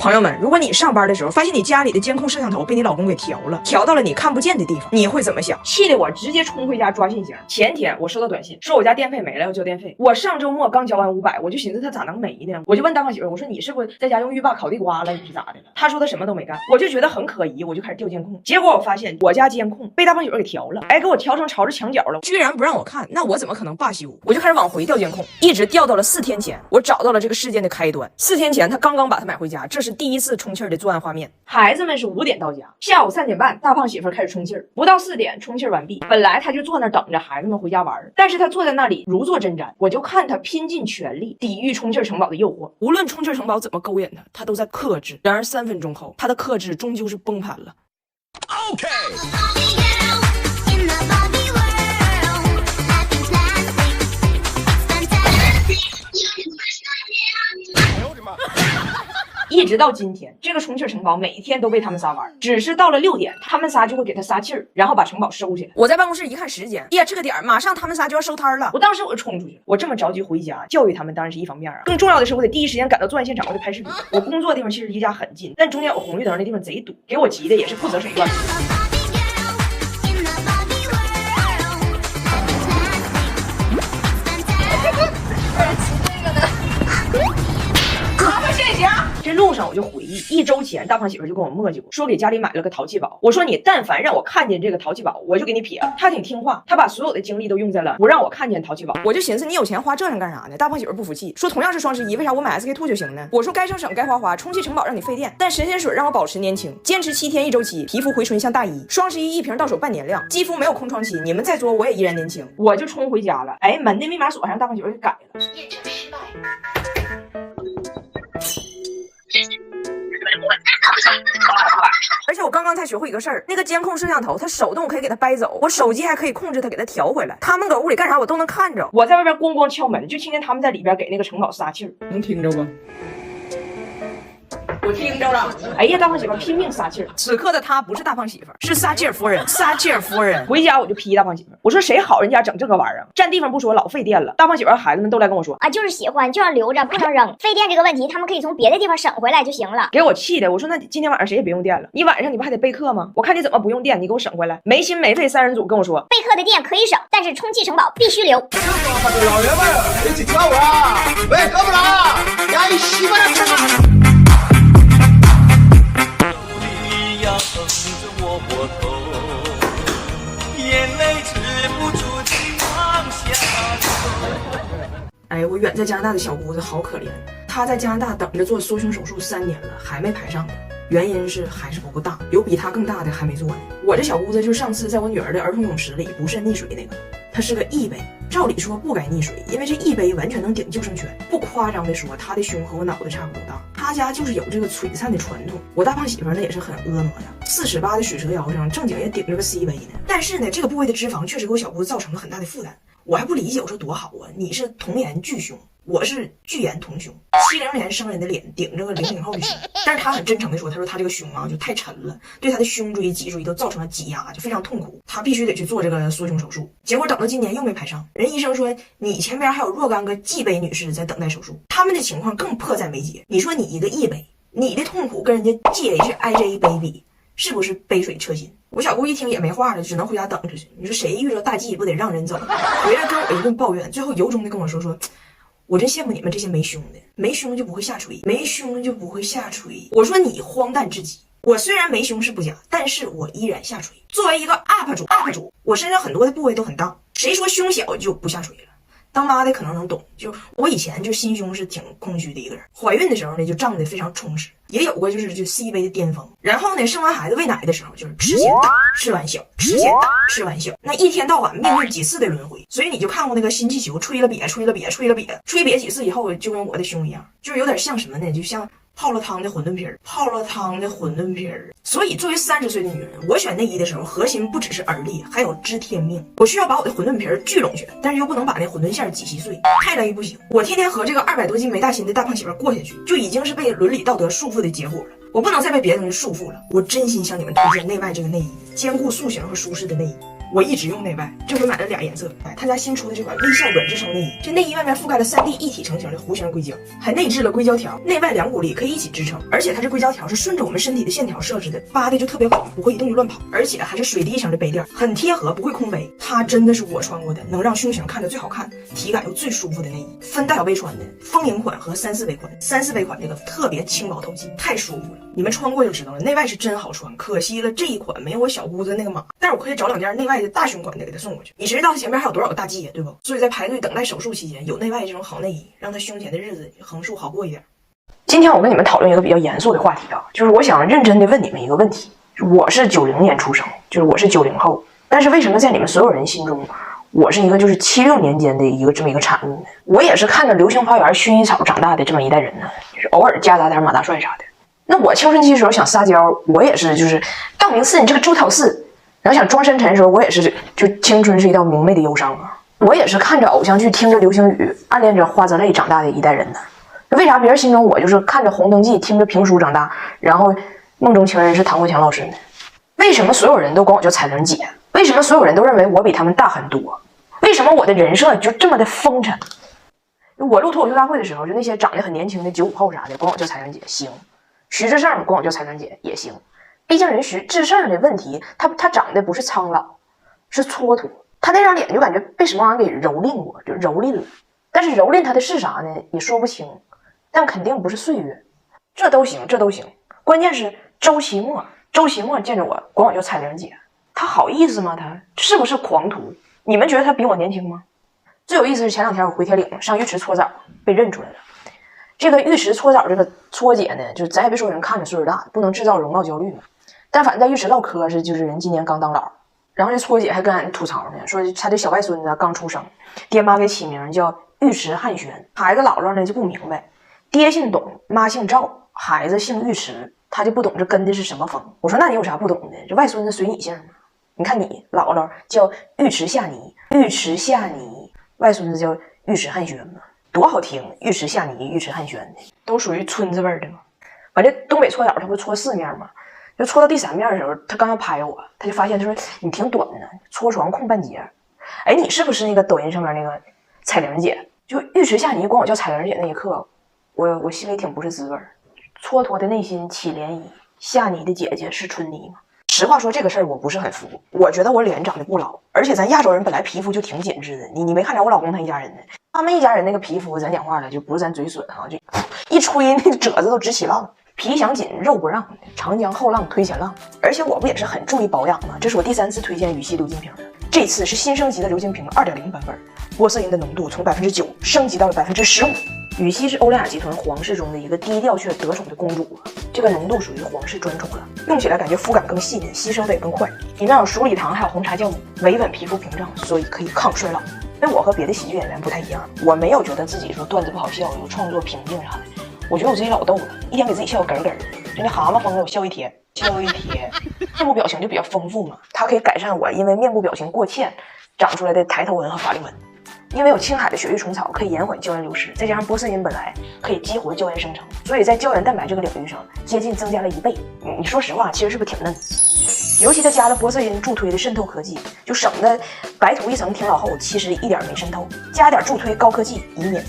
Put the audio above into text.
朋友们，如果你上班的时候发现你家里的监控摄像头被你老公给调了，调到了你看不见的地方，你会怎么想？气得我直接冲回家抓信箱。前天我收到短信，说我家电费没了，要交电费。我上周末刚交完500，我就寻思他咋能没呢？我就问大胖媳妇，我说你是不是在家用浴霸烤地瓜了？你是咋的了？她说她什么都没干，我就觉得很可疑，我就开始调监控。结果我发现我家监控被大胖媳妇给调了，哎，给我调成朝着墙角了，居然不让我看，那我怎么可能罢休？我就开始往回调监控，一直调到了4天前，我找到了这个事件的开端。4天前，他刚刚把它买回家，这是第一次充气的作案画面。孩子们是5点到家，下午3点半，大胖媳妇开始充气儿，不到4点充气完毕。本来他就坐那等着孩子们回家玩，但是他坐在那里如坐针毡，我就看他拼尽全力抵御充气城堡的诱惑。无论充气城堡怎么勾引他，他都在克制。然而3分钟后，他的克制终究是崩盘了。OK。一直到今天，这个充气城堡每天都被他们仨玩，只是到了6点，他们仨就会给他撒气儿，然后把城堡收起来。我在办公室一看时间，呀，这个点马上他们仨就要收摊了。我当时我就冲出去了，我这么着急回家教育他们当然是一方面啊，更重要的是我得第一时间赶到作案现场，我得拍视频。我工作的地方其实离家很近，但中间有红绿灯的地方贼堵，给我急的也是不择手段。这路上我就回忆，1周前大胖媳妇就跟我磨叽过，说给家里买了个淘气堡。我说你但凡让我看见这个淘气堡，我就给你撇了。他挺听话，他把所有的精力都用在了不让我看见淘气堡。我就寻思你有钱花这上干啥呢？大胖媳妇不服气，说同样是双11，为啥我买 SK2 就行呢？我说该省省该花花，充气城堡让你费电，但神仙水让我保持年轻，坚持7天1周期，皮肤回春像大衣。双11一瓶到手半年量，肌肤没有空窗期，你们再作我也依然年轻。我就冲回家了，哎，门的密码锁上大胖媳妇给改了。验证失败。而且我刚刚才学会一个事儿，那个监控摄像头它手动可以给它掰走，我手机还可以控制它给它调回来。他们搁屋里干啥我都能看着。我在外边咣咣敲门，就听见他们在里边给那个城堡撒气儿，能听着不？我听着了，哎呀，大胖媳妇拼命撒气儿。此刻的她不是大胖媳妇，是撒气儿夫人。撒气儿夫人回家我就批大胖媳妇，我说谁好人家整这个玩意儿，占地方不说，老费电了。大胖媳妇和孩子们都来跟我说啊，就是喜欢就要留着，不能扔。费电这个问题，他们可以从别的地方省回来就行了。给我气的，我说那今天晚上谁也别用电了，你晚上你不还得备课吗？我看你怎么不用电，你给我省回来。没心没肺3人组跟我说，备课的电可以省，但是充气城堡必须留。老爷们一起跳舞啊！喂，哥们儿，呀，你媳妇来看看。我头，眼泪止不住地往下流。哎，我远在加拿大的小姑子好可怜，她在加拿大等着做缩胸手术3年了，还没排上呢。原因是还是不够大，有比她更大的还没做呢。我这小姑子就是上次在我女儿的儿童泳池里不慎溺水那个，她是个E杯，照理说不该溺水，因为这E杯完全能顶救生圈。不夸张的说，她的胸和我脑袋差不多大。她家就是有这个璀璨的传统。我大胖媳妇呢也是很婀娜呀，4尺8的水蛇腰上正经也顶着个 C 杯呢。但是呢，这个部位的脂肪确实给我小姑子造成了很大的负担。我还不理解，我说多好啊，你是童颜巨胸，我是巨颜童胸，70年生人的脸顶着个00后的胸。但是他很真诚的说，他说他这个胸啊就太沉了，对他的胸椎脊椎都造成了挤压，就非常痛苦，他必须得去做这个缩胸手术。结果等到今年又没排上，人医生说你前边还有若干个G杯女士在等待手术，他们的情况更迫在眉睫。你说你一个E杯，你的痛苦跟人家 GHIJ 杯比，是不是杯水车薪？我小姑一听也没话了，只能回家等着去。你说谁遇着大忌不得让人走？回来跟我一顿抱怨，最后由衷的跟我说，我真羡慕你们这些没胸的，没胸就不会下垂，没胸就不会下垂。我说你荒诞至极，我虽然没胸是不假，但是我依然下垂。作为一个 UP 主，我身上很多的部位都很大，谁说胸小就不下垂了？当妈的可能能懂，就我以前就心胸是挺空虚的一个人，怀孕的时候呢就胀得非常充实，也有过就 C 杯的巅峰。然后呢生完孩子喂奶的时候就是吃先大吃完小，吃先大吃完小，那一天到晚命运几次的轮回。所以你就看过那个新气球吹了瘪吹了瘪吹了瘪，吹瘪几次以后就跟我的胸一样，就是有点像什么呢？就像泡了汤的馄饨皮儿，泡了汤的馄饨皮儿。所以作为30岁的女人，我选内衣的时候，核心不只是耳力，还有知天命。我需要把我的馄饨皮儿聚拢去，但是又不能把那馄饨馅挤稀碎，太累不行。我天天和这个200多斤没大心的大胖媳妇过下去，就已经是被伦理道德束缚的结果了。我不能再被别的东西束缚了。我真心向你们推荐内外这个内衣，兼顾塑形和舒适的内衣。我一直用内外，这回买了俩颜色。他家新出的这款微笑软支撑内衣，这内衣外面覆盖了3D 一体成型的弧形硅胶，还内置了硅胶条，内外两股力可以一起支撑。而且它这硅胶条是顺着我们身体的线条设置的，扒的就特别稳，不会一动就乱跑。而且还是水滴型的杯垫，很贴合，不会空杯。它真的是我穿过的能让胸型看着最好看、体感又最舒服的内衣。分大小杯穿的，丰盈款和3、4杯款。3、4杯款这个特别轻薄透气，太舒服了。你们穿过就知道了，内外是真好穿。可惜了这一款没有我小姑子那个码，但是我可以找2件内外的大胸款的给她送过去。你谁知道她前面还有多少个大 G 呀，对不？所以在排队等待手术期间，有内外这种好内衣，让她胸前的日子横竖好过一点。今天我跟你们讨论一个比较严肃的话题啊，就是我想认真的问你们一个问题：我是90年出生，就是我是90后，但是为什么在你们所有人心中，我是一个就是76年间的这么一个产物呢？我也是看着《流星花园》薰衣草长大的这么一代人呢，就是偶尔夹杂点马大帅啥的。那我青春期的时候想撒娇，我也是就是道明寺你这个周桃寺，然后想装深沉的时候，我也是就青春是一道明媚的忧伤啊。我也是看着偶像剧，听着流星雨，暗恋着花泽类长大的一代人呢。为啥别人心中我就是看着红灯记，听着评书长大，然后梦中情人是唐国强老师呢？为什么所有人都管我叫彩玲姐？为什么所有人都认为我比他们大很多？为什么我的人设就这么的风尘？我录脱口秀大会的时候，就那些长得很年轻的95后啥的，管我叫彩玲姐行。徐志胜管我叫彩玲姐也行，毕竟人徐志胜的问题，他长得不是苍老，是蹉跎，他那张脸就感觉被什么玩意儿给蹂躏过，就蹂躏了。但是蹂躏他的是啥呢？也说不清，但肯定不是岁月。这都行，这都行。关键是周奇墨见着我管我叫彩玲姐，他好意思吗？他是不是狂徒？你们觉得他比我年轻吗？最有意思是前2天我回铁岭上浴池搓澡，被认出来了。这个浴池搓澡这个搓姐呢，就咱也别说人看着岁数大，不能制造容貌焦虑嘛。但反正在浴池唠嗑是，就是人今年刚当老，然后这搓姐还跟俺吐槽呢，说他的小外孙子刚出生，爹妈给起名叫浴池汉轩。孩子姥姥呢就不明白，爹姓董，妈姓赵，孩子姓浴池，他就不懂这跟的是什么风。我说那你有啥不懂的？这外孙子随你姓吗？你看你姥姥叫浴池夏妮，浴池夏妮，外孙子叫浴池汉轩嘛。多好听，浴池夏妮，浴池汉轩的，都属于村子味儿的嘛。完这东北搓澡，他不搓4面吗？就搓到第3面的时候，他刚要拍我，他就发现他说你挺短的呢，搓床空半截。哎，你是不是那个抖音上面那个彩玲姐？就浴池夏妮管我叫彩玲姐那一刻，我心里挺不是滋味儿，蹉跎的内心起涟漪。夏妮的姐姐是春妮吗？实话说这个事儿我不是很服，我觉得我脸长得不老，而且咱亚洲人本来皮肤就挺紧致的，你没看着我老公他一家人呢？他们一家人那个皮肤，咱讲话了就不是咱嘴损啊，就一吹那个褶子都直起浪，皮想紧肉不让，长江后浪推前浪。而且我不也是很注意保养吗？这是我第3次推荐羽西流金瓶的，这次是新升级的流金瓶 2.0 版本，玻色因的浓度从 9% 升级到了 15%。羽西是欧莱雅集团皇室中的一个低调却得宠的公主，这个浓度属于皇室专宠了，用起来感觉肤感更细腻，吸收的也更快。里面有鼠李糖，还有红茶酵母，维稳皮肤屏障，所以可以抗衰老。因为我和别的喜剧演员不太一样，我没有觉得自己说段子不好笑，有创作瓶颈啥的。我觉得我自己老逗了，一天给自己笑个咯咯的，就那蛤蟆疯了我笑一天，面部表情就比较丰富嘛，它可以改善我因为面部表情过欠长出来的抬头纹和法令纹。因为有青海的雪域虫草可以延缓胶原流失，再加上玻色因本来可以激活胶原生成，所以在胶原蛋白这个领域上接近增加了1倍。你说实话，其实是不是挺嫩？尤其它加了玻色因助推的渗透科技，就省得白涂一层挺老厚，其实一点没渗透。加点助推高科技，以免